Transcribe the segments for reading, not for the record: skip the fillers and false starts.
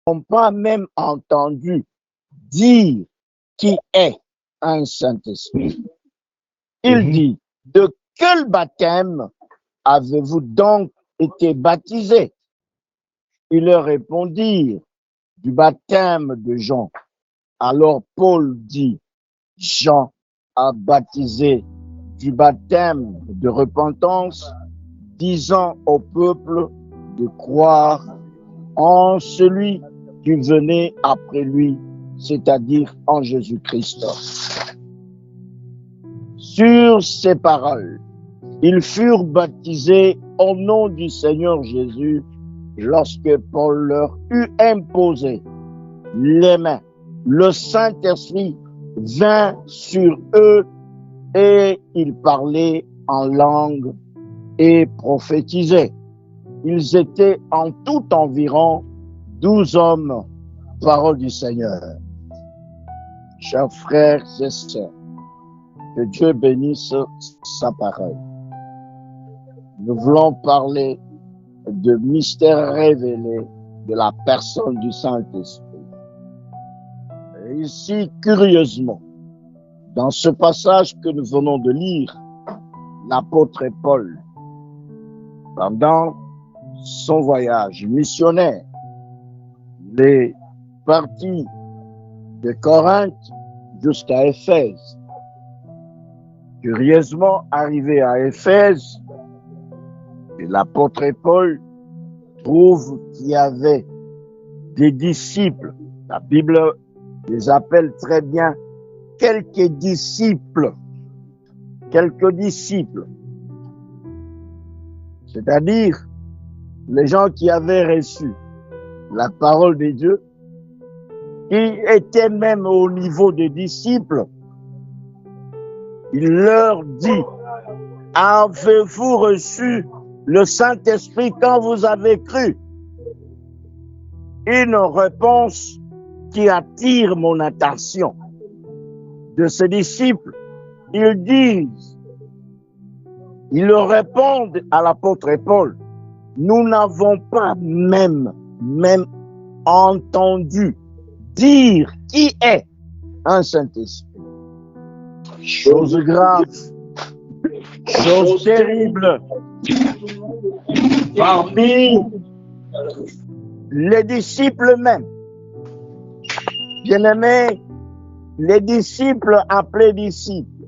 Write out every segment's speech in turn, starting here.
n'ont pas même entendu dire qui est un Saint-Esprit. Il dit, de quel baptême avez-vous donc été baptisés? Ils leur répondirent, du baptême de Jean. Alors Paul dit, Jean a baptisé du baptême de repentance, disant au peuple de croire en celui qui venait après lui, c'est-à-dire en Jésus-Christ. Sur ces paroles, ils furent baptisés au nom du Seigneur Jésus lorsque Paul leur eut imposé les mains. Le Saint-Esprit vint sur eux et ils parlaient en langue et prophétisaient. Ils étaient en tout environ 12 hommes, parole du Seigneur. Chers frères et sœurs, que Dieu bénisse sa parole. Nous voulons parler de mystère révélé de la personne du Saint-Esprit. Et ici, curieusement, dans ce passage que nous venons de lire, l'apôtre Paul, pendant son voyage missionnaire, il est parti de Corinthe jusqu'à Éphèse. Curieusement, arrivé à Éphèse, l'apôtre Paul trouve qu'il y avait des disciples. La Bible les appelle très bien quelques disciples. Quelques disciples. C'est-à-dire les gens qui avaient reçu la parole de Dieu, qui étaient même au niveau des disciples. Il leur dit, avez-vous reçu le Saint-Esprit quand vous avez cru? Une réponse qui attire mon attention de ces disciples. Ils leur répondent à l'apôtre Paul, nous n'avons pas même entendu dire qui est un Saint-Esprit. Chose grave, chose terrible. Parmi les disciples même, bien-aimés, les disciples appelés disciples,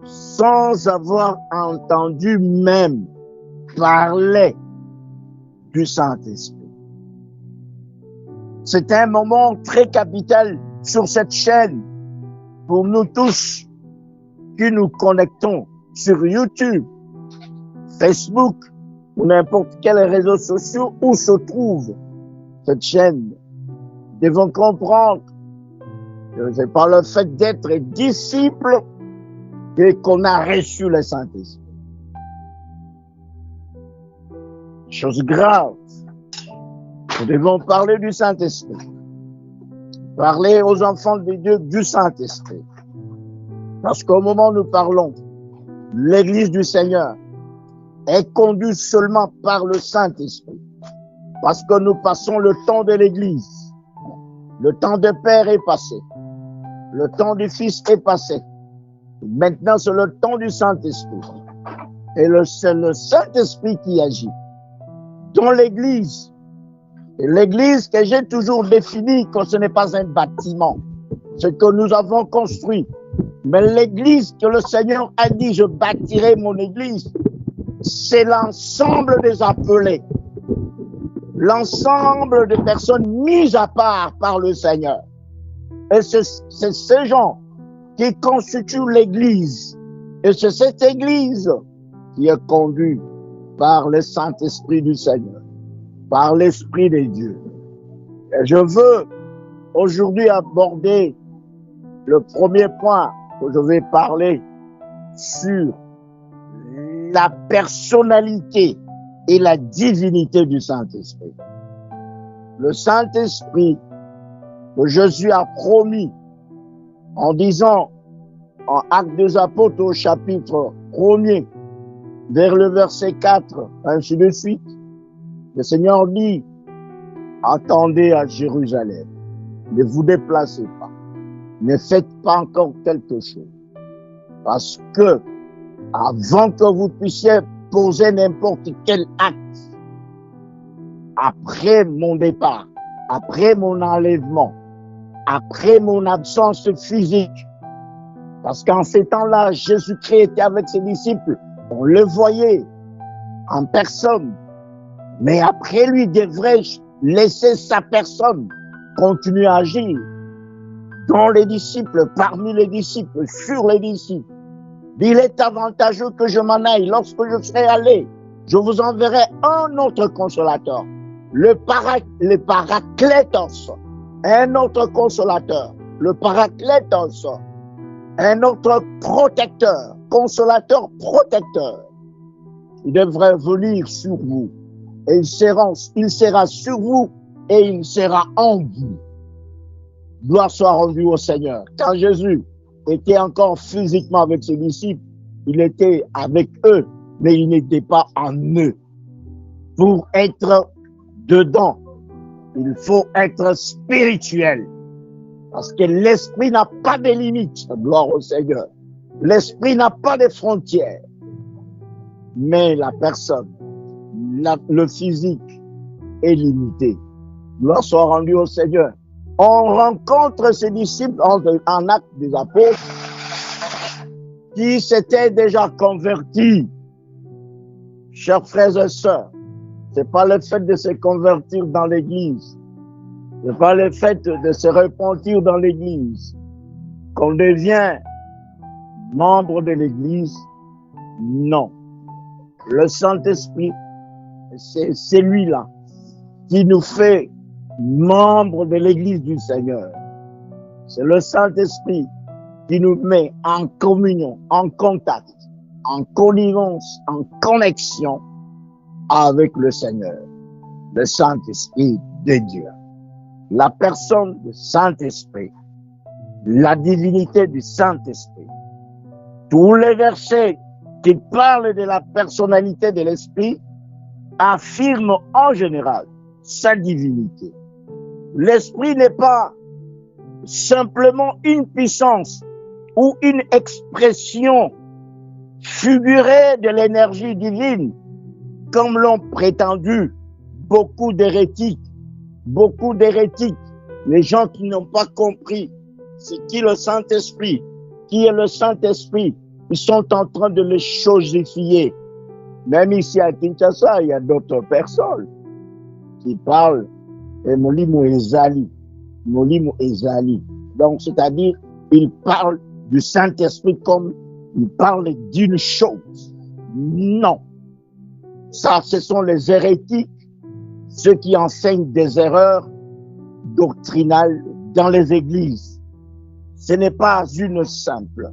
sans avoir entendu même parler du Saint-Esprit. C'est un moment très capital sur cette chaîne pour nous tous qui nous connectons sur YouTube, Facebook ou n'importe quel réseau social où se trouve cette chaîne. Nous devons comprendre que c'est par le fait d'être disciple qu'on a reçu le Saint-Esprit. Chose grave. Nous devons parler du Saint-Esprit. Parler aux enfants de Dieu du Saint-Esprit. Parce qu'au moment où nous parlons, l'Église du Seigneur est conduite seulement par le Saint-Esprit. Parce que nous passons le temps de l'Église. Le temps de Père est passé. Le temps du Fils est passé. Maintenant, c'est le temps du Saint-Esprit. Et c'est le Saint-Esprit qui agit. Dans l'Église, et l'Église que j'ai toujours définie que ce n'est pas un bâtiment, ce que nous avons construit, mais l'Église que le Seigneur a dit, je bâtirai mon Église, c'est l'ensemble des appelés, l'ensemble des personnes mises à part par le Seigneur. Et c'est ces gens qui constituent l'Église. Et c'est cette Église qui est conduite par le Saint-Esprit du Seigneur, par l'Esprit de Dieu. Et je veux aujourd'hui aborder le premier point que je vais parler sur la personnalité et la divinité du Saint-Esprit. Le Saint-Esprit que Jésus a promis en disant en Actes des Apôtres au chapitre 1er, vers le verset 4, ainsi de suite, le Seigneur dit, attendez à Jérusalem. Ne vous déplacez pas. Ne faites pas encore quelque chose. Parce que, avant que vous puissiez poser n'importe quel acte, après mon départ, après mon enlèvement, après mon absence physique, parce qu'en ces temps-là, Jésus-Christ était avec ses disciples, on le voyait en personne, mais après lui, devrais-je laisser sa personne continuer à agir dans les disciples, parmi les disciples, sur les disciples? Il est avantageux que je m'en aille. Lorsque je serai allé, je vous enverrai un autre consolateur, le Paraclétos, un autre consolateur, le Paraclétos, un autre protecteur, consolateur, protecteur. Il devrait venir sur vous et il sera sur vous et il sera en vous. Gloire soit rendue au Seigneur. Quand Jésus était encore physiquement avec ses disciples, il était avec eux, mais il n'était pas en eux. Pour être dedans, il faut être spirituel. Parce que l'esprit n'a pas de limites, gloire au Seigneur. L'esprit n'a pas de frontières. Mais la personne, le physique est limité. Gloire soit rendue au Seigneur. On rencontre ces disciples en Actes des Apôtres qui s'étaient déjà convertis. Chers frères et sœurs, c'est pas le fait de se convertir dans l'église. C'est pas le fait de se repentir dans l'église qu'on devient membre de l'église. Non. Le Saint-Esprit, c'est celui-là qui nous fait membres de l'église du Seigneur. C'est le Saint-Esprit qui nous met en communion, en contact, en connivence, en connexion avec le Seigneur, le Saint-Esprit de Dieu. La personne du Saint-Esprit, la divinité du Saint-Esprit. Tous les versets qui parlent de la personnalité de l'Esprit affirment en général sa divinité. L'Esprit n'est pas simplement une puissance ou une expression figurée de l'énergie divine, comme l'ont prétendu beaucoup d'hérétiques, les gens qui n'ont pas compris c'est qui le Saint-Esprit, qui est le Saint-Esprit, ils sont en train de le chosifier. Même ici à Kinshasa, il y a d'autres personnes qui parlent de Molimo Ezali. Donc, c'est-à-dire, ils parlent du Saint-Esprit comme ils parlent d'une chose. Non. Ça, ce sont les hérétiques, ceux qui enseignent des erreurs doctrinales dans les églises. Ce n'est pas une simple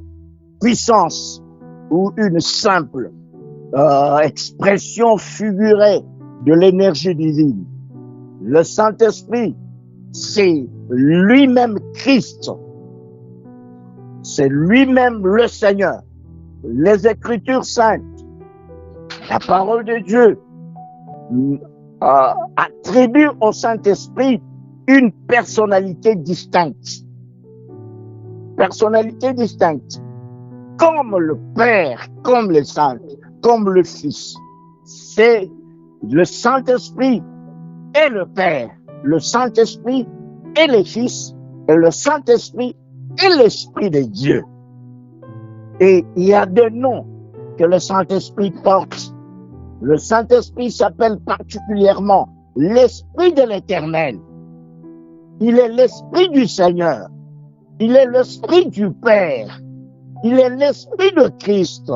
puissance ou une simple expression figurée de l'énergie divine. Le Saint-Esprit, c'est lui-même Christ. C'est lui-même le Seigneur. Les Écritures saintes, la parole de Dieu, attribue au Saint-Esprit une personnalité distincte. Personnalité distincte. Comme le Père, comme les saints, comme le Fils. C'est le Saint-Esprit et le Père. Le Saint-Esprit et le Fils. Et le Saint-Esprit et l'Esprit de Dieu. Et il y a deux noms que le Saint-Esprit porte. Le Saint-Esprit s'appelle particulièrement l'Esprit de l'Éternel. Il est l'Esprit du Seigneur. Il est l'Esprit du Père. Il est l'Esprit de Christ.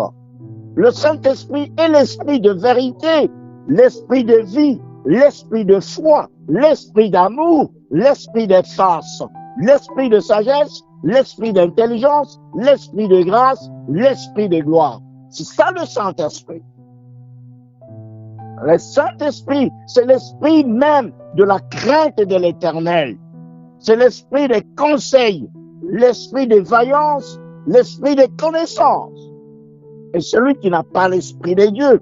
Le Saint-Esprit est l'Esprit de vérité, l'Esprit de vie, l'Esprit de foi, l'Esprit d'amour, l'Esprit de force, l'Esprit de sagesse, l'Esprit d'intelligence, l'Esprit de grâce, l'Esprit de gloire. C'est ça le Saint-Esprit. Le Saint-Esprit, c'est l'Esprit même de la crainte de l'Éternel. C'est l'Esprit des conseils, l'Esprit de vaillance, l'Esprit de connaissance. Et celui qui n'a pas l'Esprit de Dieu,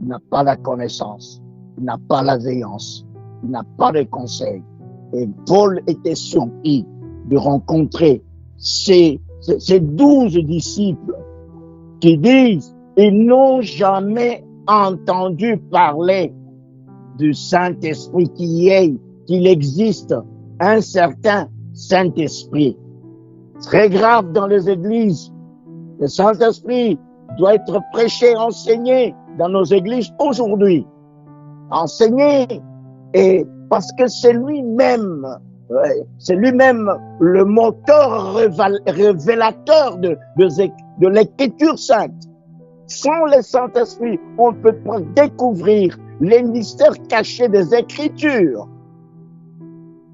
n'a pas la connaissance, n'a pas la veillance, il n'a pas de conseil. Et Paul était surpris de rencontrer ces 12 disciples qui disent, ils n'ont jamais entendu parler du Saint-Esprit qu'il existe un certain Saint-Esprit. Très grave dans les églises. Le Saint-Esprit doit être prêché, enseigné dans nos églises aujourd'hui. Enseigné, et parce que c'est lui-même le moteur révélateur de l'Écriture sainte. Sans le Saint-Esprit, on ne peut pas découvrir les mystères cachés des Écritures.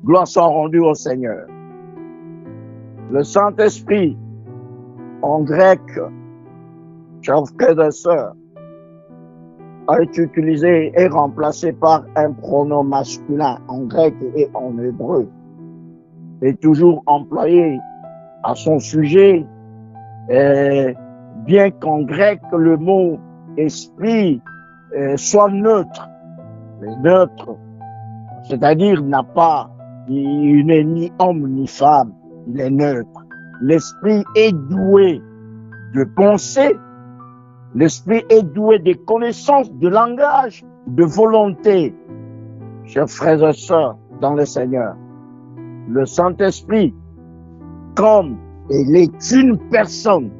Gloire soit rendue au Seigneur. Le Saint-Esprit, en grec, chers frères et sœurs, a été utilisé et remplacé par un pronom masculin en grec et en hébreu. Est toujours employé à son sujet, bien qu'en grec le mot esprit soit neutre. Mais neutre, c'est-à-dire il n'est ni homme ni femme, il est neutre. L'esprit est doué de pensée, l'esprit est doué de connaissances, de langage, de volonté. Chers frères et sœurs dans le Seigneur, le Saint-Esprit, comme il est une personne,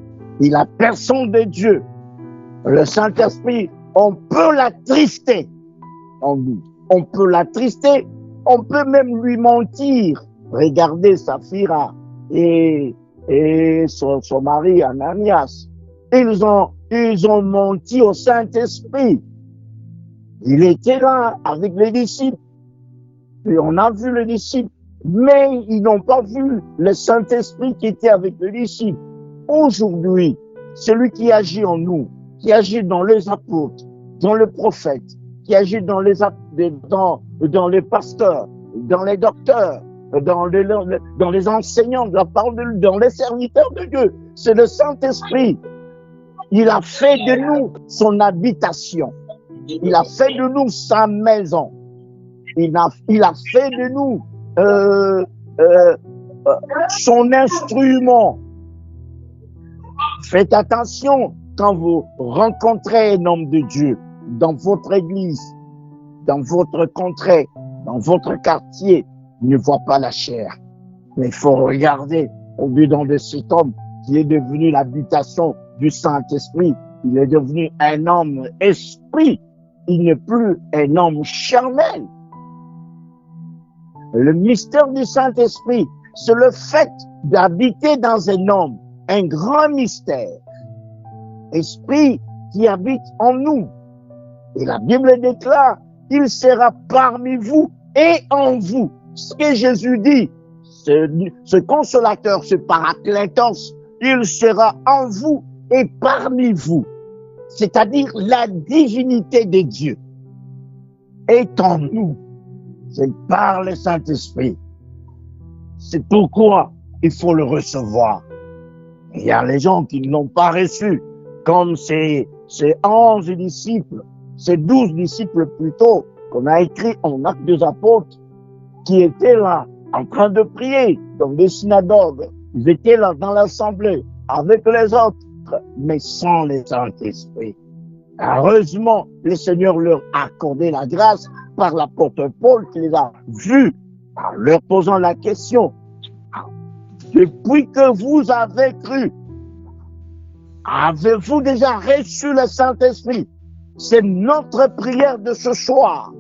il a la personne de Dieu. Le Saint-Esprit, on peut l'attrister en nous. On peut l'attrister, on peut même lui mentir. Regardez Saphira et son mari Ananias. Ils ont menti au Saint-Esprit. Il était là avec les disciples. Et on a vu les disciples, mais ils n'ont pas vu le Saint-Esprit qui était avec les disciples. Aujourd'hui, celui qui agit en nous, qui agit dans les apôtres, dans les prophètes, qui agit dans les pasteurs, dans les docteurs, dans les enseignants de la parole de Dieu, dans les serviteurs de Dieu, c'est le Saint-Esprit. Il a fait de nous son habitation. Il a fait de nous sa maison. Il a fait de nous son instrument. Faites attention quand vous rencontrez un homme de Dieu dans votre église, dans votre contrée, dans votre quartier. Ne voit pas la chair. Mais il faut regarder au-dedans de cet homme qui est devenu l'habitation du Saint-Esprit. Il est devenu un homme esprit. Il n'est plus un homme charnel. Le mystère du Saint-Esprit, c'est le fait d'habiter dans un homme. Un grand mystère. Esprit qui habite en nous. Et la Bible déclare, il sera parmi vous et en vous. Ce que Jésus dit, ce consolateur, ce paraclétos, il sera en vous et parmi vous. C'est-à-dire la divinité de Dieu est en nous. C'est par le Saint-Esprit. C'est pourquoi il faut le recevoir. Il y a les gens qui ne l'ont pas reçu, comme ces 11 disciples, ces 12 disciples plutôt, qu'on a écrit en Actes des Apôtres, qui étaient là, en train de prier dans des synagogues. Ils étaient là dans l'assemblée, avec les autres, mais sans le Saint-Esprit. Heureusement, le Seigneur leur a accordé la grâce par l'apôtre Paul qui les a vus, en leur posant la question, depuis que vous avez cru, avez-vous déjà reçu le Saint-Esprit? C'est notre prière de ce soir.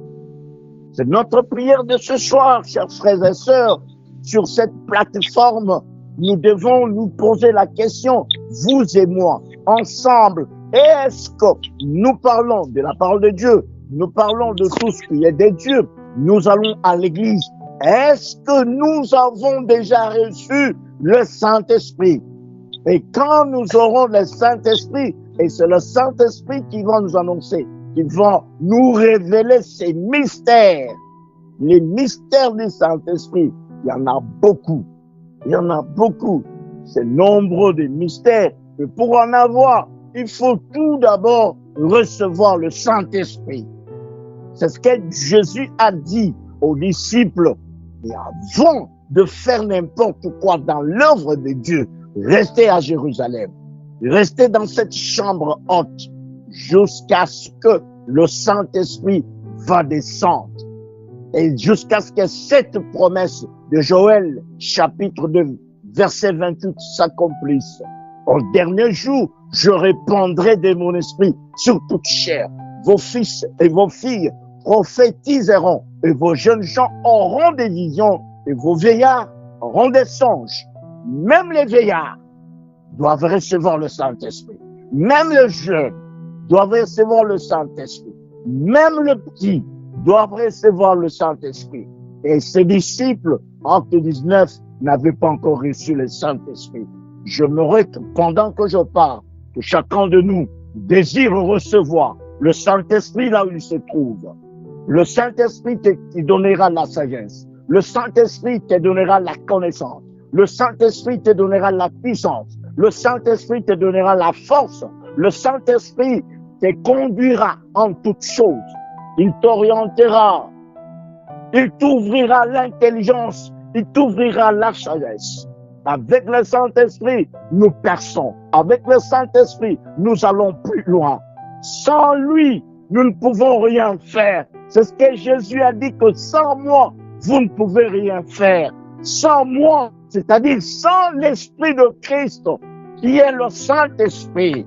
C'est notre prière de ce soir, chers frères et sœurs. Sur cette plateforme, nous devons nous poser la question, vous et moi, ensemble. Est-ce que nous parlons de la parole de Dieu? Nous parlons de tout ce qui est de Dieu. Nous allons à l'église. Est-ce que nous avons déjà reçu le Saint-Esprit? Et quand nous aurons le Saint-Esprit, et c'est le Saint-Esprit qui va nous annoncer, qui va nous révéler ces mystères, les mystères du Saint-Esprit, il y en a beaucoup. Il y en a beaucoup. C'est nombreux de mystères. Et pour en avoir, il faut tout d'abord recevoir le Saint-Esprit. C'est ce que Jésus a dit aux disciples, et avant de faire n'importe quoi dans l'œuvre de Dieu, restez à Jérusalem. Restez dans cette chambre haute jusqu'à ce que le Saint-Esprit va descendre. Et jusqu'à ce que cette promesse de Joël, chapitre 2, verset 28, s'accomplisse. Au dernier jour, je répandrai de mon esprit sur toute chair. Vos fils et vos filles prophétiseront, et vos jeunes gens auront des visions, et vos vieillards auront des songes. Même les vieillards doivent recevoir le Saint-Esprit. Même les jeunes doivent recevoir le Saint-Esprit. Même le petit doivent recevoir le Saint-Esprit. Et ses disciples, Acte 19, n'avaient pas encore reçu le Saint-Esprit. J'aimerais que pendant que je parle, que chacun de nous désire recevoir le Saint-Esprit là où il se trouve. Le Saint-Esprit qui donnera la sagesse. Le Saint-Esprit te donnera la connaissance. Le Saint-Esprit te donnera la puissance. Le Saint-Esprit te donnera la force. Le Saint-Esprit te conduira en toutes choses. Il t'orientera. Il t'ouvrira l'intelligence. Il t'ouvrira la sagesse. Avec le Saint-Esprit, nous perçons. Avec le Saint-Esprit, nous allons plus loin. Sans lui, nous ne pouvons rien faire. C'est ce que Jésus a dit, que sans moi, vous ne pouvez rien faire. Sans moi, c'est-à-dire sans l'Esprit de Christ, qui est le Saint-Esprit,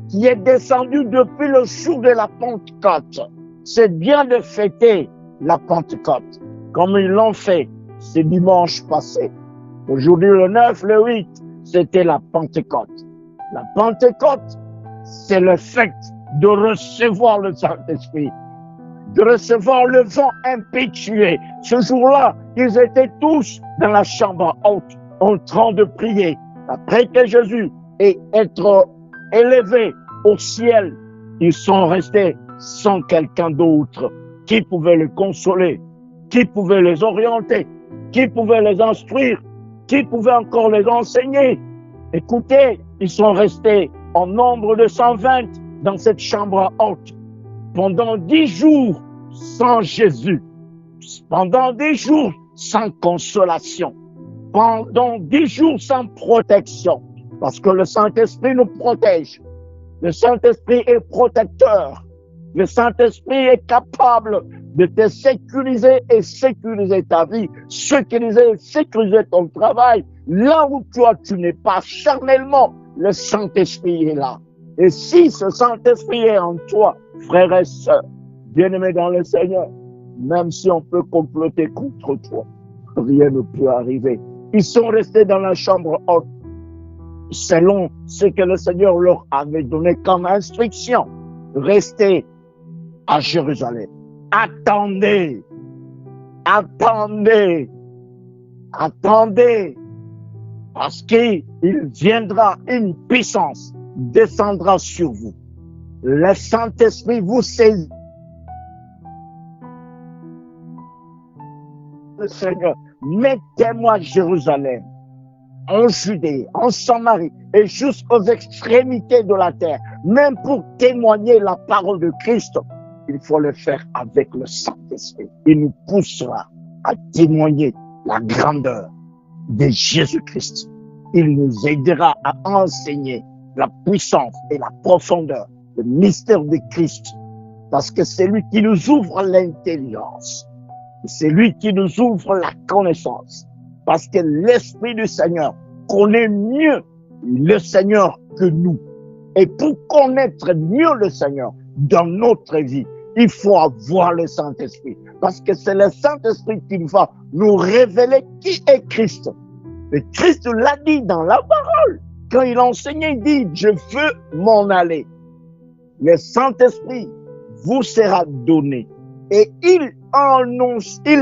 qui est descendu depuis le jour de la Pentecôte. C'est bien de fêter la Pentecôte, comme ils l'ont fait ce dimanche passé. Aujourd'hui, le 9, le 8, c'était la Pentecôte. La Pentecôte, c'est le fait de recevoir le Saint-Esprit, de recevoir le vent impétueux. Ce jour-là, ils étaient tous dans la chambre haute, en train de prier. Après que Jésus ait été élevé au ciel, ils sont restés sans quelqu'un d'autre qui pouvait les consoler, qui pouvait les orienter, qui pouvait les instruire, qui pouvait encore les enseigner. Écoutez, ils sont restés en nombre de 120 dans cette chambre haute pendant 10 jours sans Jésus, pendant 10 jours sans consolation, pendant 10 jours sans protection, parce que le Saint-Esprit nous protège. Le Saint-Esprit est protecteur. Le Saint-Esprit est capable de te sécuriser et sécuriser ta vie, sécuriser et sécuriser ton travail. Là où toi, tu n'es pas charnellement, le Saint-Esprit est là. Et si ce Saint-Esprit est en toi, frères et sœurs, bien-aimés dans le Seigneur, même si on peut comploter contre toi, rien ne peut arriver. Ils sont restés dans la chambre haute, selon ce que le Seigneur leur avait donné comme instruction. Restez à Jérusalem. Attendez, attendez, attendez, parce qu'il viendra une puissance, descendra sur vous. Le Saint-Esprit vous saisit. Le Seigneur, mettez-moi à Jérusalem, en Judée, en Samarie et jusqu'aux extrémités de la terre. Même pour témoigner la parole de Christ, il faut le faire avec le Saint-Esprit. Il nous poussera à témoigner la grandeur de Jésus-Christ. Il nous aidera à enseigner la puissance et la profondeur, le mystère de Christ. Parce que c'est lui qui nous ouvre l'intelligence. C'est lui qui nous ouvre la connaissance. Parce que l'Esprit du Seigneur connaît mieux le Seigneur que nous. Et pour connaître mieux le Seigneur dans notre vie, il faut avoir le Saint-Esprit. Parce que c'est le Saint-Esprit qui va nous révéler qui est Christ. Et Christ l'a dit dans la parole. Quand il enseignait, il dit, je veux m'en aller. Le Saint-Esprit vous sera donné. Et il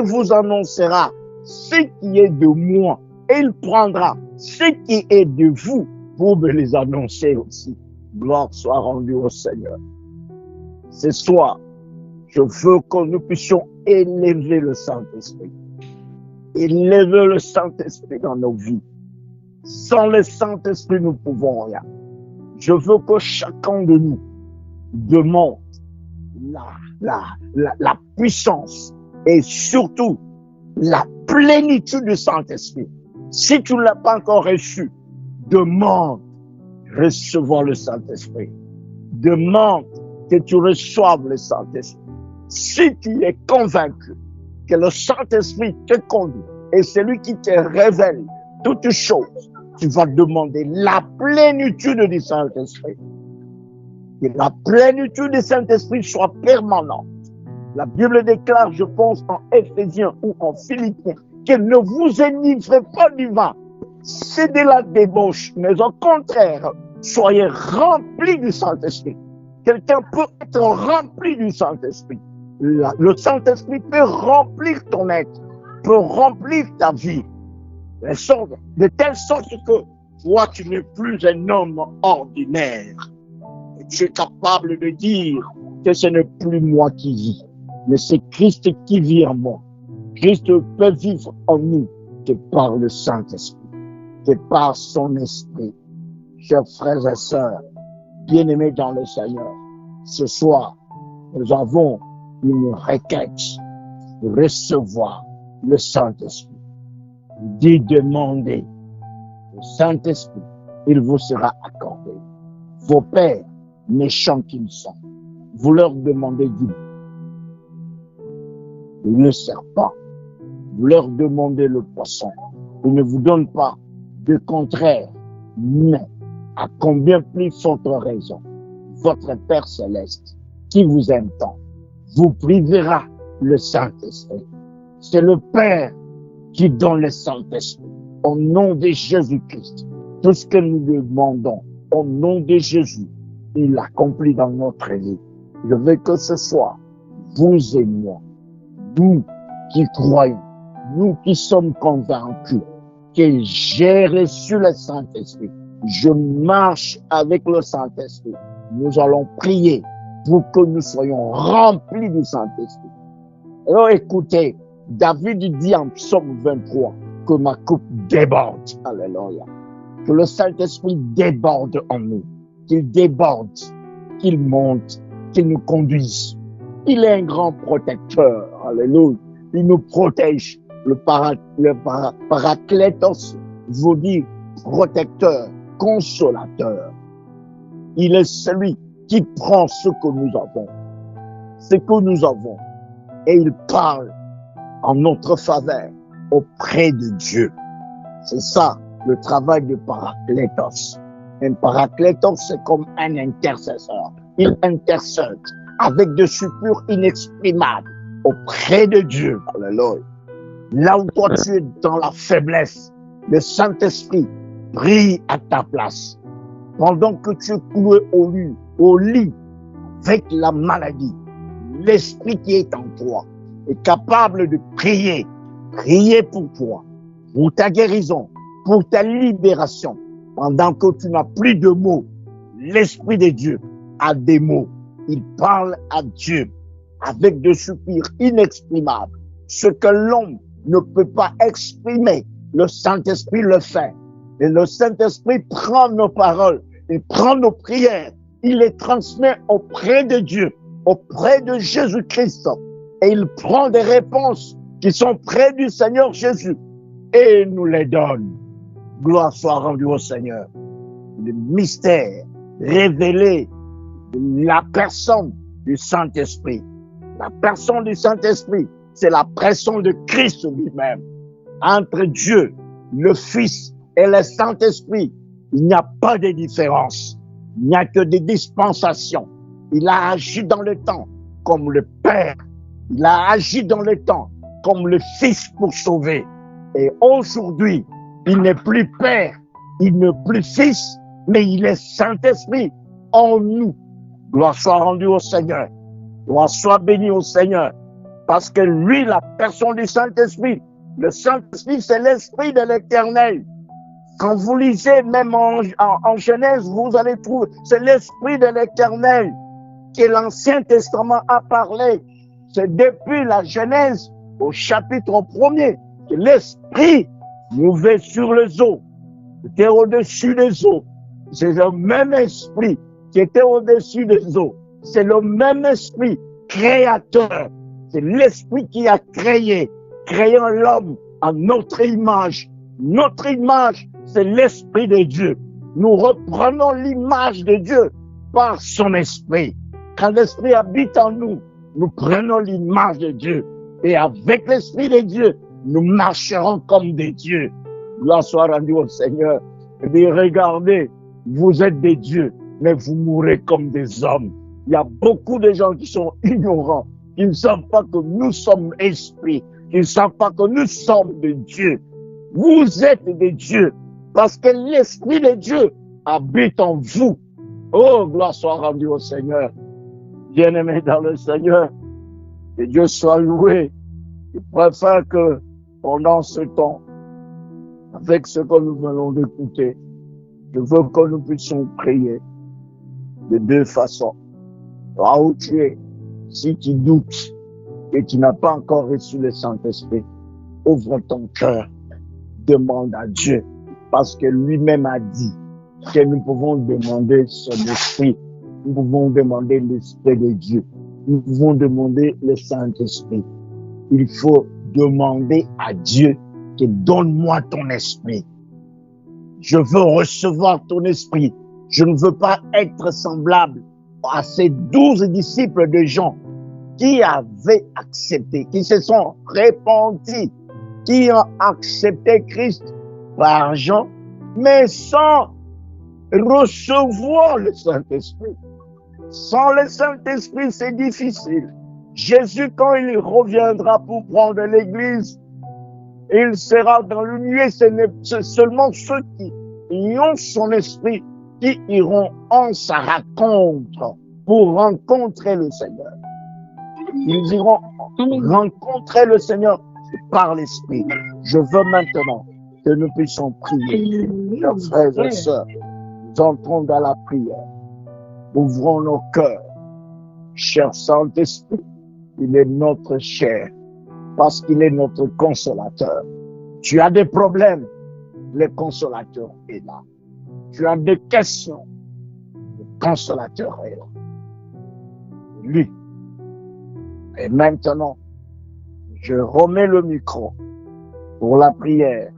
vous annoncera ce qui est de moi. Et il prendra ce qui est de vous pour me les annoncer aussi. Gloire soit rendue au Seigneur. Ce soir, je veux que nous puissions élever le Saint-Esprit. Élever le Saint-Esprit dans nos vies. Sans le Saint-Esprit, nous ne pouvons rien. Je veux que chacun de nous demande la puissance et surtout la plénitude du Saint-Esprit. Si tu ne l'as pas encore reçu, demande recevoir le Saint-Esprit. Demande que tu reçoives le Saint-Esprit. Si tu es convaincu que le Saint-Esprit te conduit et c'est lui qui te révèle toutes choses, tu vas demander la plénitude du Saint-Esprit. Que la plénitude du Saint-Esprit soit permanente. La Bible déclare, je pense, en Éphésiens ou en Philippiens, que ne vous enivrez pas du vin. C'est de la débauche, mais au contraire, soyez remplis du Saint-Esprit. Quelqu'un peut être rempli du Saint-Esprit. Le Saint-Esprit peut remplir ton être, peut remplir ta vie. De telle sorte que toi, tu n'es plus un homme ordinaire. Et tu es capable de dire que ce n'est plus moi qui vis, mais c'est Christ qui vit en moi. Christ peut vivre en nous que par le Saint-Esprit, que par son esprit. Chers frères et sœurs, bien-aimés dans le Seigneur, ce soir, nous avons une requête de recevoir le Saint-Esprit. Dit demander le Saint-Esprit, il vous sera accordé. Vos pères, méchants qu'ils sont, vous leur demandez du le serpent, vous leur demandez le poisson, ils ne vous donnent pas de contraire, mais à combien plus forte raison, votre Père Céleste, qui vous aime tant, vous privera le Saint-Esprit. C'est le Père qui donne le Saint-Esprit. Au nom de Jésus-Christ, tout ce que nous demandons, au nom de Jésus, il accomplit dans notre vie. Je veux que ce soir, vous et moi, nous qui croyons, nous qui sommes convaincus que j'ai reçu le Saint-Esprit, je marche avec le Saint-Esprit. Nous allons prier pour que nous soyons remplis du Saint-Esprit. Alors écoutez, David dit en Psaume 23 que ma coupe déborde. Alléluia. Que le Saint-Esprit déborde en nous. Qu'il déborde, qu'il monte, qu'il nous conduise. Il est un grand protecteur. Alléluia. Il nous protège. Le paraclétos vous dit protecteur, consolateur. Il est celui qui prend ce que nous avons, et il parle en notre faveur auprès de Dieu. C'est ça le travail du paraclétos. Un paraclétos, c'est comme un intercesseur. Il intercède avec des suppurs inexprimables auprès de Dieu. Alléluia. Là où toi tu es dans la faiblesse, le Saint-Esprit brille à ta place. Pendant que tu es cloué au lit avec la maladie, l'Esprit qui est en toi est capable de prier pour toi, pour ta guérison, pour ta libération. Pendant que tu n'as plus de mots, l'Esprit de Dieu a des mots. Il parle à Dieu avec des soupirs inexprimables. Ce que l'homme ne peut pas exprimer, le Saint-Esprit le fait. Et le Saint-Esprit prend nos paroles, il prend nos prières, il les transmet auprès de Dieu, auprès de Jésus-Christ. Et il prend des réponses qui sont près du Seigneur Jésus et nous les donne. Gloire soit rendue au Seigneur. Le mystère révélé de la personne du Saint-Esprit. La personne du Saint-Esprit, c'est la personne de Christ lui-même. Entre Dieu, le Fils et le Saint-Esprit, il n'y a pas de différence. Il n'y a que des dispensations. Il a agi dans le temps comme le Père. Il a agi dans le temps comme le Fils pour sauver. Et aujourd'hui, il n'est plus Père, il n'est plus Fils, mais il est Saint-Esprit en nous. Gloire soit rendue au Seigneur. Gloire soit bénie au Seigneur. Parce que lui, la personne du Saint-Esprit, le Saint-Esprit, c'est l'Esprit de l'Éternel. Quand vous lisez même en Genèse, vous allez trouver, c'est l'Esprit de l'Éternel que l'Ancien Testament a parlé. C'est depuis la Genèse au chapitre 1er que l'Esprit mouvait sur les eaux, était au-dessus des eaux. C'est le même Esprit qui était au-dessus des eaux. C'est le même Esprit créateur C'est l'Esprit qui a créant l'homme à notre image. Notre image, c'est l'Esprit de Dieu. Nous reprenons l'image de Dieu par son Esprit. Quand l'Esprit habite en nous, nous prenons l'image de Dieu. Et avec l'Esprit de Dieu, nous marcherons comme des dieux. Gloire soit rendue au Seigneur. Et bien, regardez, vous êtes des dieux, mais vous mourrez comme des hommes. Il y a beaucoup de gens qui sont ignorants, qui ne savent pas que nous sommes esprits, qui ne savent pas que nous sommes des dieux. Vous êtes des dieux, parce que l'Esprit de Dieu habite en vous. Oh, gloire soit rendue au Seigneur. Bien-aimés dans le Seigneur, que Dieu soit loué. Je préfère que pendant ce temps, avec ce que nous venons d'écouter, je veux que nous puissions prier de deux façons. Là où tu es, si tu doutes et tu n'as pas encore reçu le Saint-Esprit, ouvre ton cœur, demande à Dieu, parce que lui-même a dit que nous pouvons demander son esprit, nous pouvons demander l'Esprit de Dieu, nous pouvons demander le Saint-Esprit. Il faut demander à Dieu que donne-moi ton esprit. Je veux recevoir ton esprit. Je ne veux pas être semblable à ces 12 disciples de Jean qui avaient accepté, qui se sont repentis, qui ont accepté Christ par argent, mais sans recevoir le Saint-Esprit. Sans le Saint-Esprit, c'est difficile. Jésus, quand il reviendra pour prendre l'Église, il sera dans le nuée. C'est seulement ceux qui ont son esprit qui iront en sa rencontre pour rencontrer le Seigneur. Ils iront rencontrer le Seigneur par l'Esprit. Je veux maintenant que nous puissions prier. Chers frères et sœurs, nous entrons dans la prière. Ouvrons nos cœurs. Cher Saint-Esprit, il est notre chair, parce qu'il est notre consolateur. Tu as des problèmes, le consolateur est là. Tu as des questions, le consolateur est là. Lui. Et maintenant, je remets le micro pour la prière